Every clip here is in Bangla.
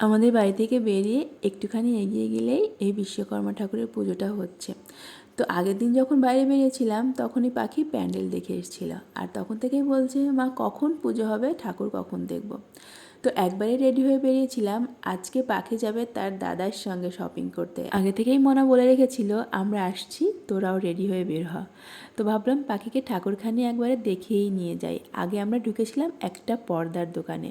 আমাদের বাড়ি থেকে বেরিয়ে একটুখানি এগিয়ে গেলেই এই বিশ্বকর্মা ঠাকুরের পুজোটা হচ্ছে। তো আগের দিন যখন বাইরে বেরিয়েছিলাম তখনই পাখি প্যান্ডেল দেখে এসেছিল, আর তখন থেকেই বলছে মা কখন পুজো হবে, ঠাকুর কখন দেখব। তো একবারে রেডি হয়ে বেরিয়েছিলাম, আজকে পাখি যাবে তার দাদার সঙ্গে শপিং করতে। আগে থেকেই মনা বলে রেখেছিল আমরা আসছি, তোরাও রেডি হয়ে বের হ। তো ভাবলাম পাখিকে ঠাকুরখানি একবারে দেখেই নিয়ে যাই। আগে আমরা ঢুকেছিলাম একটা পর্দার দোকানে,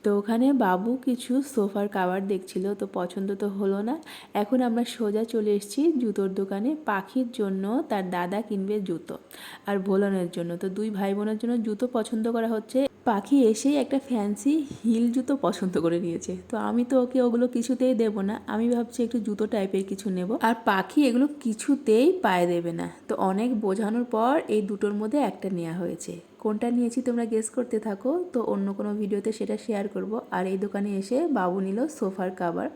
তো ওখানে বাবু কিছু সোফার কাভার দেখছিল, তো পছন্দ তো হলো না। এখন আমরা সোজা চলে এসেছি জুতোর দোকানে। পাখির জন্য তার দাদা কিনবে জুতো, আর ভোলানোর জন্য তো দুই ভাই বোনের জন্য জুতো পছন্দ করা হচ্ছে। পাখি এসেই একটা ফ্যান্সি হিল জুতো পছন্দ করে নিয়েছে, তো আমি তো ওকে ওগুলো কিছুতেই দেবো না। আমি ভাবছি একটু জুতো টাইপের কিছু নেব, আর পাখি এগুলো কিছুতেই পায়ে দেবে না। তো অনেক বোঝানোর পর এই দুটোর মধ্যে একটা নেওয়া হয়েছে। কোনটা নিয়েছি তোমরা গেস করতে থাকো, তো অন্য কোনো ভিডিওতে সেটা শেয়ার করব। আর এই দোকানে এসে বাবু নিল সোফার কাভার।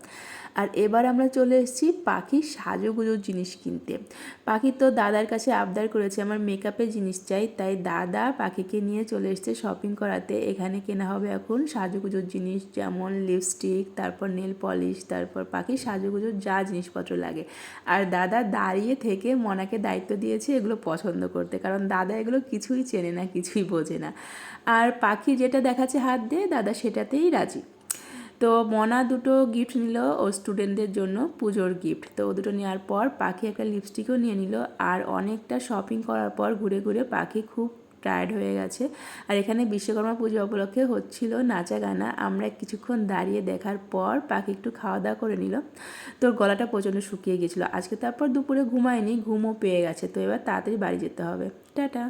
আর এবার আমরা চলে এসেছি পাখির সাজুগুজুর জিনিস কিনতে। পাখি তো দাদার কাছে আবদার করেছে আমার মেকআপের জিনিস চাই, তাই দাদা পাখিকে নিয়ে চলে এসেছে শপিং করাতে। এখানে কেনা হবে এখন সাজুগুজুর জিনিস, যেমন লিপস্টিক, তারপর নেল পলিশ, তারপর পাখির সাজুগুজুর যা জিনিসপত্র লাগে। আর দাদা দাঁড়িয়ে থেকে মনাকে দায়িত্ব দিয়েছে এগুলো পছন্দ করতে, কারণ দাদা এগুলো কিছুই চেনে না, কিছুই বোঝে না। আর পাখি যেটা দেখাচ্ছে হাত দিয়ে, দাদা সেটাতেই রাজি। তো মনা দুটো গিফট নিল ওর স্টুডেন্টদের জন্য, পুজোর গিফট। তো ও দুটো নেওয়ার পর পাখি একটা লিপস্টিকও নিয়ে নিল। আর অনেকটা শপিং করার পর ঘুরে ঘুরে পাখি খুব টায়ার্ড হয়ে গেছে। আর এখানে বিশ্বকর্মা পুজো উপলক্ষে হচ্ছিল নাচা গানা। আমরা কিছুক্ষণ দাঁড়িয়ে দেখার পর পাখি একটু খাওয়া দাওয়া করে নিল। তোর গলাটা প্রচণ্ড শুকিয়ে গেছিলো আজকে, তারপর দুপুরে ঘুমায়নি, ঘুমও পেয়ে গেছে। তো এবার তাড়াতাড়ি বাড়ি যেতে হবে। টাটা।